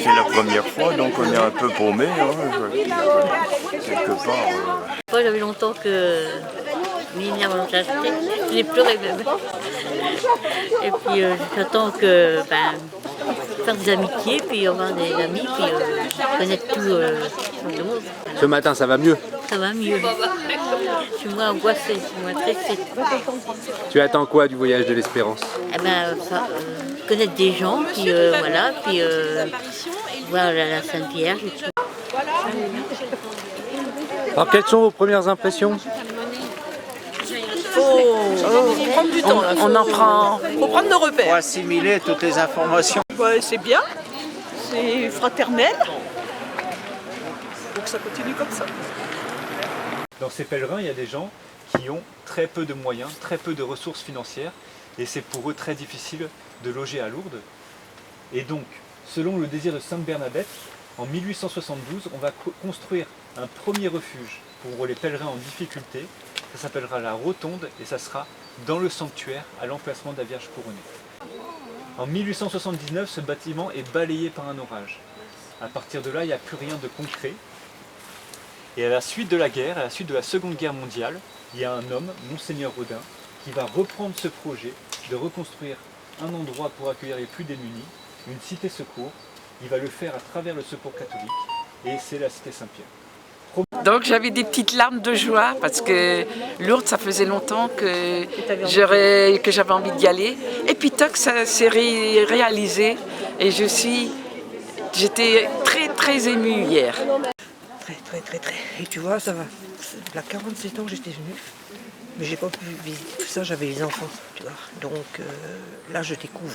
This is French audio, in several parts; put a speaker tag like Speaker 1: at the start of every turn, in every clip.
Speaker 1: C'est la première fois, donc on est un peu paumé, quelque part.
Speaker 2: Moi, j'avais longtemps que Minière m'a acheté, j'ai pleuré même. Et puis j'attends que faire des amitiés, puis avoir des amis, puis connaître tout le monde.
Speaker 3: Ce matin, ça va mieux?
Speaker 2: Ça va mieux. Je suis moins angoissée, je suis moins triste.
Speaker 3: Tu attends quoi du voyage de l'Espérance?
Speaker 2: Eh ben, connaître des gens, puis voilà, puis voir la Sainte-Vierge et tout.
Speaker 3: Alors, quelles sont vos premières impressions?
Speaker 4: Faut prendre du temps, on en prend. Faut prendre nos repères.
Speaker 5: Pour assimiler toutes les informations.
Speaker 4: Ouais, c'est bien, c'est fraternel. Donc ça continue comme ça.
Speaker 6: Dans ces pèlerins, il y a des gens qui ont très peu de moyens, très peu de ressources financières, et c'est pour eux très difficile de loger à Lourdes. Et donc, selon le désir de Sainte Bernadette, en 1872, on va construire un premier refuge pour les pèlerins en difficulté. Ça s'appellera la Rotonde et ça sera dans le sanctuaire à l'emplacement de la Vierge couronnée. En 1879, ce bâtiment est balayé par un orage. À partir de là, il n'y a plus rien de concret. Et à la suite de la guerre, à la suite de la Seconde Guerre mondiale, il y a un homme, Monseigneur Rodin, qui va reprendre ce projet de reconstruire un endroit pour accueillir les plus démunis, une cité secours. Il va le faire à travers le Secours catholique et c'est la cité Saint-Pierre.
Speaker 7: Donc j'avais des petites larmes de joie parce que Lourdes, ça faisait longtemps que j'avais envie d'y aller. Et puis toc, ça s'est réalisé et j'étais très émue hier.
Speaker 8: Très. Et tu vois, ça va. Il y a 47 ans que j'étais venue, mais j'ai pas pu visiter tout ça, j'avais les enfants, tu vois. Donc là, je découvre.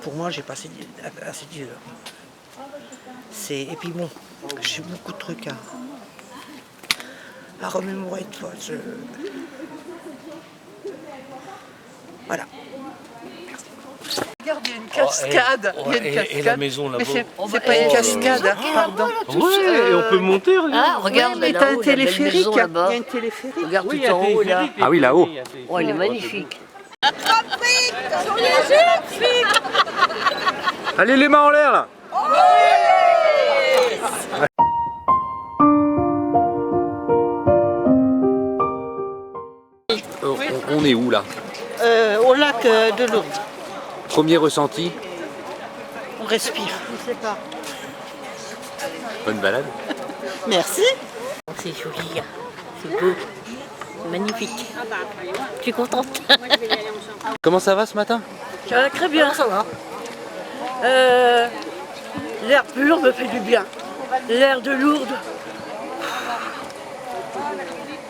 Speaker 8: Pour moi, j'ai passé assez dur. Et puis bon, j'ai beaucoup de trucs à remémorer, tu vois. Voilà.
Speaker 4: Regarde, il y a une cascade.
Speaker 9: Et la maison là-bas.
Speaker 4: C'est pas une cascade, hein, pardon.
Speaker 9: Ouais, et on peut monter, regarde.
Speaker 2: Ah, regarde,
Speaker 4: mais t'as un téléphérique. Il y a un téléphérique.
Speaker 2: Regarde tout en haut là.
Speaker 3: Ah oui, là-haut.
Speaker 2: Oh, il est magnifique.
Speaker 3: Allez, les mains en l'air là! On est où là?
Speaker 8: Au lac de Lourdes.
Speaker 3: Premier ressenti?
Speaker 8: On respire. Je sais pas.
Speaker 3: Bonne balade.
Speaker 8: Merci.
Speaker 2: C'est joli, c'est beau, c'est magnifique. Je suis contente.
Speaker 3: Comment ça va ce matin?
Speaker 8: Ça va très bien, ça va. L'air pur me fait du bien. L'air de Lourdes,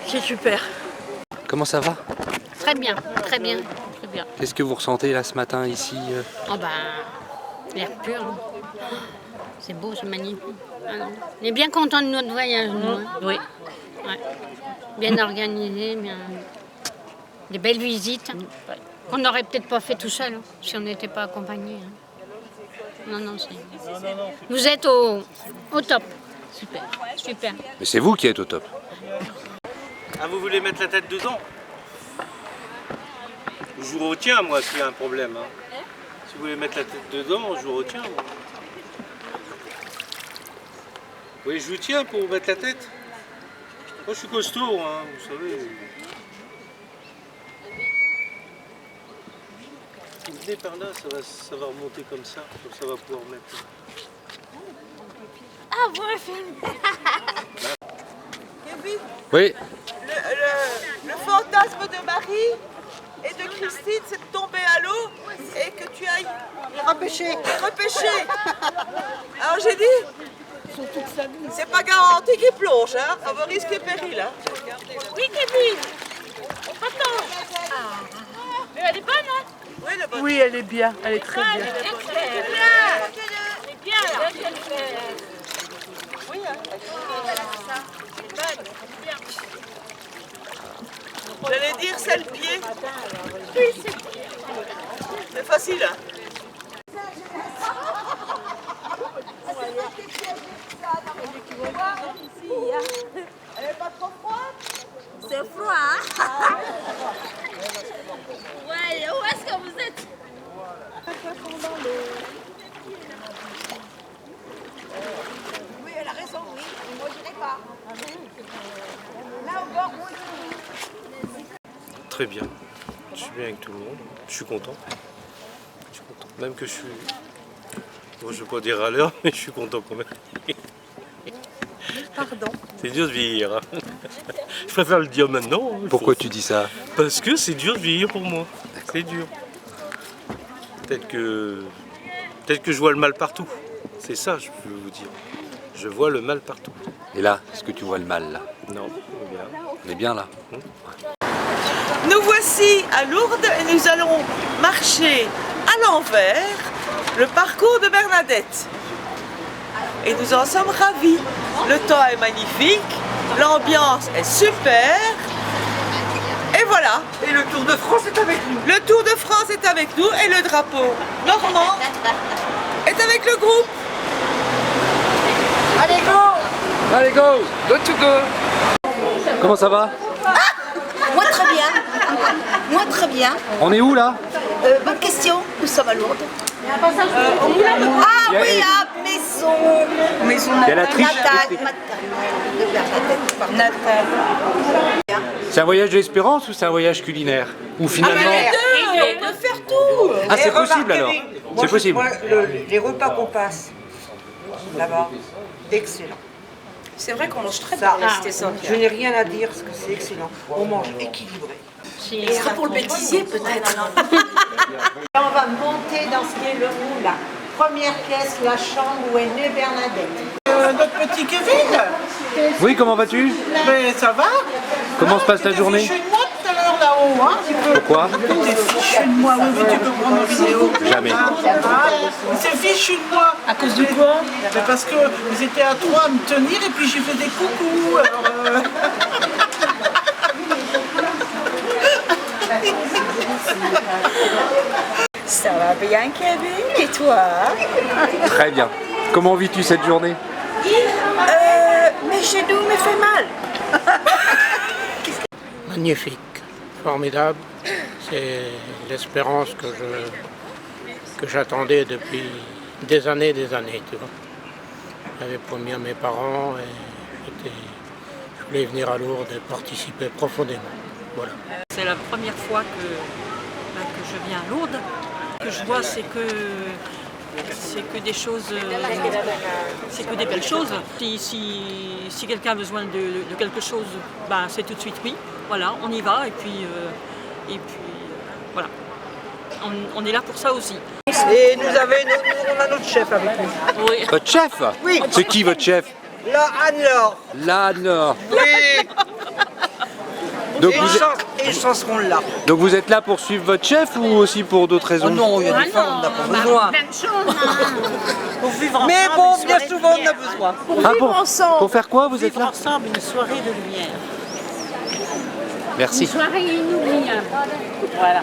Speaker 8: c'est super.
Speaker 3: Comment ça va?
Speaker 2: Très bien, très bien, très bien.
Speaker 3: Qu'est-ce que vous ressentez là ce matin ici?
Speaker 2: Oh l'air pur. C'est beau, c'est magnifique. On est bien contents de notre voyage, nous. Hein. Oui. Ouais. Bien organisé, des belles visites. Qu'on n'aurait peut-être pas fait tout seul, si on n'était pas accompagnés. Non, vous êtes au top. Super, super.
Speaker 3: Mais c'est vous qui êtes au top.
Speaker 9: Ah, vous voulez mettre la tête dedans? Je vous retiens, moi, s'il y a un problème. Hein. Si vous voulez mettre la tête dedans, je vous retiens. Moi. Oui, je vous tiens pour vous mettre la tête. Moi, je suis costaud, hein, vous savez. Venez par là, ça va remonter comme ça va pouvoir mettre.
Speaker 2: Ah, bon film.
Speaker 4: Kevin,
Speaker 3: Oui.
Speaker 4: le fantasme de Marie et de Christine, c'est de tomber à l'eau et que tu ailles repêcher. Alors j'ai dit, c'est pas garanti qu'il plonge, hein, ça va risquer péril. Hein.
Speaker 2: Oui, Kevin. Attends. Mais elle est bonne, hein?
Speaker 4: Oui, le bon.
Speaker 8: Oui, elle est bien, elle est très bien.
Speaker 2: Elle est bien, là.
Speaker 4: Oui, hein.
Speaker 2: C'est bonne, c'est bien.
Speaker 4: J'allais dire c'est le pied.
Speaker 2: Oui, c'est bien.
Speaker 4: C'est facile. Hein. Elle n'est pas trop froide?
Speaker 2: C'est froid, hein? Ouais, où est-ce que vous êtes?
Speaker 9: très bien. Je suis bien avec tout le monde. Je suis content. Même que je suis... Bon, je ne vais pas dire à l'heure, mais je suis content quand même.
Speaker 4: Pardon.
Speaker 9: C'est dur de vieillir. Hein. Je préfère le dire maintenant.
Speaker 3: Pourquoi tu dis ça?
Speaker 9: Parce que c'est dur de vieillir pour moi. C'est dur. Peut-être que je vois le mal partout. C'est ça, je peux vous dire. Je vois le mal partout.
Speaker 3: Et là, est-ce que tu vois le mal là?
Speaker 9: Non, c'est bien.
Speaker 3: On est bien là.
Speaker 4: Nous voici à Lourdes et nous allons marcher à l'envers le parcours de Bernadette. Et nous en sommes ravis. Le temps est magnifique, l'ambiance est super. Et voilà.
Speaker 5: Et le Tour de France est avec nous.
Speaker 4: Le Tour de France est avec nous et le drapeau normand est avec le groupe.
Speaker 3: Allez go! Go to go! Comment ça va?
Speaker 10: Moi très bien. Moi très bien.
Speaker 3: On est où là?
Speaker 10: Bonne question. Nous sommes à Lourdes. Ah oui, à Maison.
Speaker 3: Il y a la triche. C'est un voyage d'espérance ou c'est un voyage culinaire? Ou finalement...
Speaker 4: On peut faire tout.
Speaker 3: Ah, c'est possible alors? C'est possible.
Speaker 8: Les repas qu'on passe là-bas, excellent.
Speaker 10: C'est vrai qu'on mange très
Speaker 8: Ça,
Speaker 10: bien. C'était ça.
Speaker 8: je n'ai rien à dire parce que c'est excellent. On mange équilibré.
Speaker 10: Ce sera pour le bêtisier peut-être.
Speaker 11: On va monter dans ce qui est le roux là. Première pièce, la chambre où est née Bernadette.
Speaker 5: Notre petit Kevin,
Speaker 3: Oui, comment vas-tu?
Speaker 5: mais ça va?
Speaker 3: Comment se passe ta journée?
Speaker 5: Je suis de moi tout à l'heure là-haut, hein?
Speaker 3: Pourquoi?
Speaker 5: T'es fichu de moi, oui, tu peux prendre en vidéo.
Speaker 3: Jamais.
Speaker 5: C'est fichu de moi. À cause de quoi? Parce que vous étiez à trois à me tenir et puis j'ai fait des coucous. Alors,
Speaker 10: Ça va bien Kevin, et toi?
Speaker 3: Très bien. Comment vis-tu cette journée?
Speaker 10: Mes genoux me fait mal.
Speaker 12: Magnifique, formidable. C'est l'espérance que j'attendais depuis des années, tu vois. J'avais promis à mes parents et je voulais venir à Lourdes et participer profondément. Voilà.
Speaker 13: C'est la première fois que je viens à Lourdes. Ce que je vois, c'est que des choses, c'est que des belles choses. Si quelqu'un a besoin de quelque chose, ben, c'est tout de suite oui. Voilà, on y va et puis voilà. On est là pour ça aussi.
Speaker 8: Et on a notre chef avec nous.
Speaker 13: Oui.
Speaker 3: Votre chef?
Speaker 8: Oui.
Speaker 3: C'est qui votre chef?
Speaker 8: Là, Anne-Laure.
Speaker 3: Là, Anne-Laure.
Speaker 8: Oui.
Speaker 3: Donc
Speaker 8: ils seront là.
Speaker 3: Donc vous êtes là pour suivre votre chef ou aussi pour d'autres raisons?
Speaker 8: Oh non, il y a des fois on n'a pas besoin.
Speaker 2: Plein de choses, hein.
Speaker 11: Pour vivre ensemble.
Speaker 8: Mais bon,
Speaker 11: une
Speaker 8: bien
Speaker 11: soirée
Speaker 8: souvent
Speaker 11: de
Speaker 8: on a
Speaker 11: lumière.
Speaker 8: besoin.
Speaker 11: Pour
Speaker 3: Ah,
Speaker 11: vivre ensemble.
Speaker 3: pour faire quoi vous êtes
Speaker 11: Vivre
Speaker 3: là?
Speaker 11: ensemble une soirée de lumière.
Speaker 3: Merci.
Speaker 2: Soirée inoubliable.
Speaker 11: Voilà.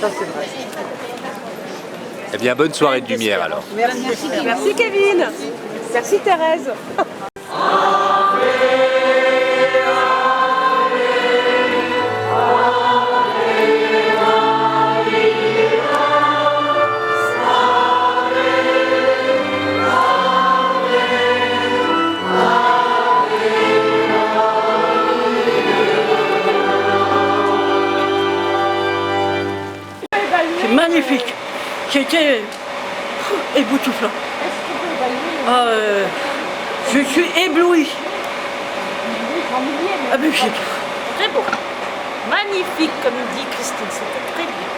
Speaker 11: Ça c'est vrai.
Speaker 3: Eh bien, bonne soirée de lumière alors.
Speaker 4: Merci Kevin. Merci Thérèse.
Speaker 13: C'est magnifique. J'étais éboutouflant. Je suis ébloui. Ah ben,
Speaker 11: Très beau. Magnifique, comme dit Christine. C'était très bien.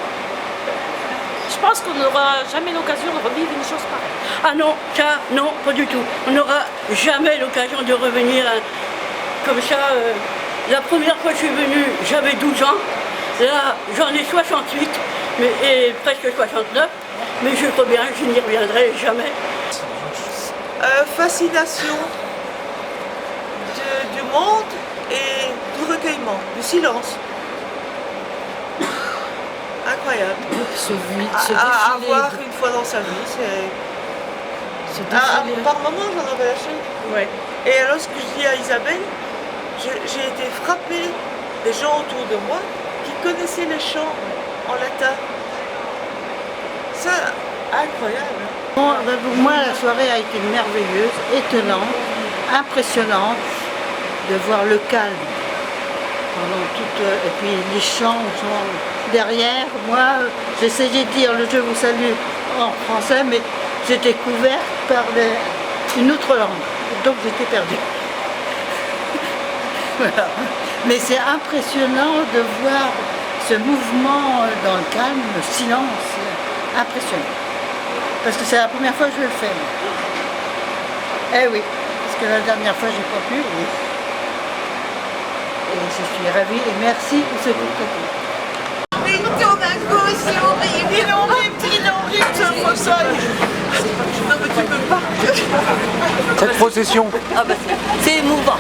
Speaker 11: Je pense qu'on n'aura jamais l'occasion de revivre une chose pareille.
Speaker 13: ah non, ça, non, pas du tout. On n'aura jamais l'occasion de revenir comme ça. La première fois que je suis venue, j'avais 12 ans. Là, j'en ai 68, et presque 69. Mais je crois bien, je n'y reviendrai jamais.
Speaker 4: Fascination du monde et du recueillement, du silence. Incroyable. À voir une fois dans sa vie, c'est... Par moments, j'en avais lâché.
Speaker 13: Ouais.
Speaker 4: Et alors, ce que je dis à Isabelle, j'ai été frappée des gens autour de moi qui connaissaient les chants en latin. Ça, incroyable.
Speaker 11: Bon, ben, pour moi, la soirée a été merveilleuse, étonnante, impressionnante de voir le calme
Speaker 14: Et puis les chants sont derrière. Moi, j'essayais de dire le Je vous salue en français, mais j'étais couverte par une autre langue. Donc j'étais perdue. Voilà. Mais c'est impressionnant de voir ce mouvement dans le calme, le silence, impressionnant. Parce que c'est la première fois que je le fais. Eh oui, parce que la dernière fois, j'ai pas pu. Et je suis ravie et merci pour ce coup.
Speaker 4: Mais il tourne à gauche, c'est horrible. Il est horrible ce fauteuil. Non mais tu peux pas.
Speaker 3: Cette procession.
Speaker 10: Ah bah, c'est émouvant.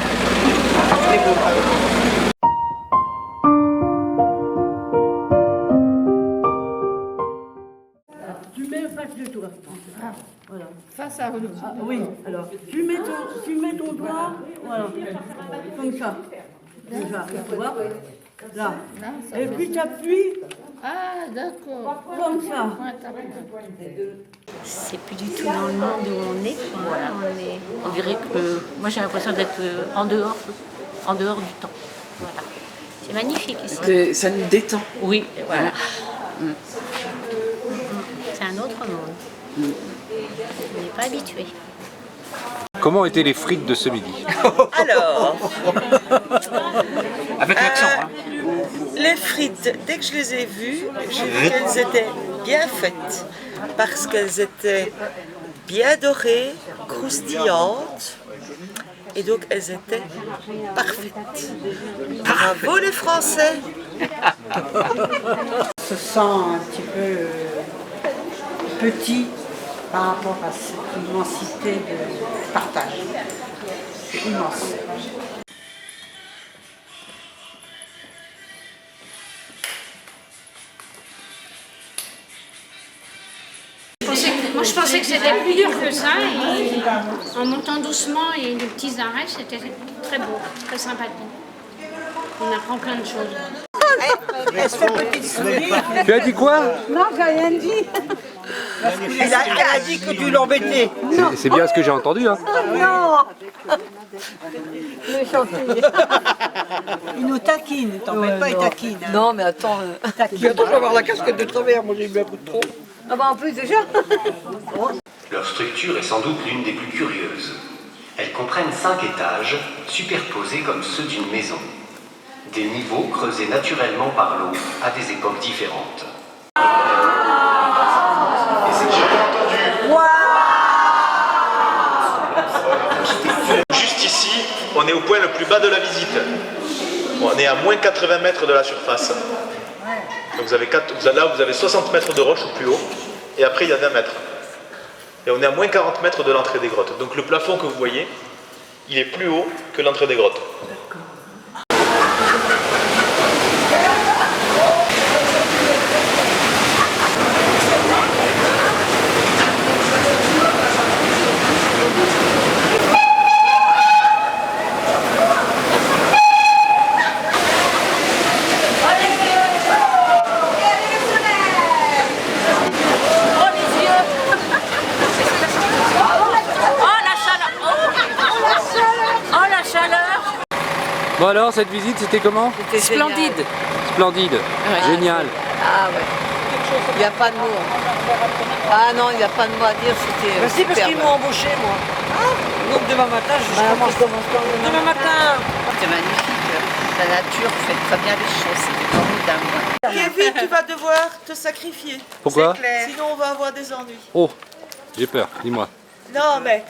Speaker 14: Tu mets face de toi. Ah, voilà. Face à nous. Ah, oui, alors tu mets ton doigt, voilà, comme ça. Déjà, tu vois, là. Et puis tu appuies. Ah, d'accord. Comme ça.
Speaker 11: C'est plus du tout dans le monde où on est. Voilà, on dirait que moi j'ai l'impression d'être en dehors du temps. Voilà. C'est magnifique ici.
Speaker 7: Ça nous détend.
Speaker 11: Oui, voilà. C'est un autre monde. On n'est pas habitué.
Speaker 3: Comment étaient les frites de ce midi?
Speaker 4: Alors,
Speaker 3: Avec l'accent, hein.
Speaker 4: Les frites, dès que je les ai vues, j'ai vu qu'elles étaient bien faites. Parce qu'elles étaient bien dorées, croustillantes. Et donc elles étaient parfaites. Bravo les Français!
Speaker 14: On se sent un petit peu petit par rapport à cette immensité de partage. C'est immense.
Speaker 2: Moi, je pensais que c'était plus dur que ça. Et en montant doucement et les petits arrêts, c'était très beau, très sympathique. On apprend plein de choses.
Speaker 3: Tu as dit quoi?
Speaker 14: Non, j'ai rien dit. Elle a dit que tu l'embêtais.
Speaker 3: C'est bien ce que j'ai entendu, hein.
Speaker 14: Non. Le chantier. Il nous taquine, t'embête pas, il taquine.
Speaker 10: Non, mais attends.
Speaker 8: Bientôt, je vais avoir la casquette de travers. Moi, j'ai eu un coup de trop.
Speaker 10: Ah bah en plus déjà.
Speaker 15: Leur structure est sans doute l'une des plus curieuses. Elles comprennent 5 étages, superposés comme ceux d'une maison. Des niveaux creusés naturellement par l'eau à des époques différentes. Et c'est que j'ai bien entendu.
Speaker 16: Juste ici, on est au point le plus bas de la visite. On est à moins 80 mètres de la surface. Donc vous avez 60 mètres de roche au plus haut, et après il y a 20 mètres. Et on est à moins 40 mètres de l'entrée des grottes. Donc le plafond que vous voyez, il est plus haut que l'entrée des grottes.
Speaker 3: Bon alors, cette visite, c'était comment?
Speaker 7: C'était splendide.
Speaker 3: Splendide.
Speaker 7: Ouais.
Speaker 3: Génial.
Speaker 10: Ah ouais. Il n'y a pas de mots. Ah non, il n'y a pas de mots à dire, c'était
Speaker 8: Bah si, parce qu'ils m'ont embauché, moi. Donc demain matin, je commence demain matin.
Speaker 10: C'est magnifique. La nature fait très bien les choses. C'est formidable.
Speaker 4: Kevin, tu vas devoir te sacrifier.
Speaker 3: Pourquoi?
Speaker 4: Sinon on va avoir des ennuis.
Speaker 3: Oh, j'ai peur, dis-moi.
Speaker 4: Non mais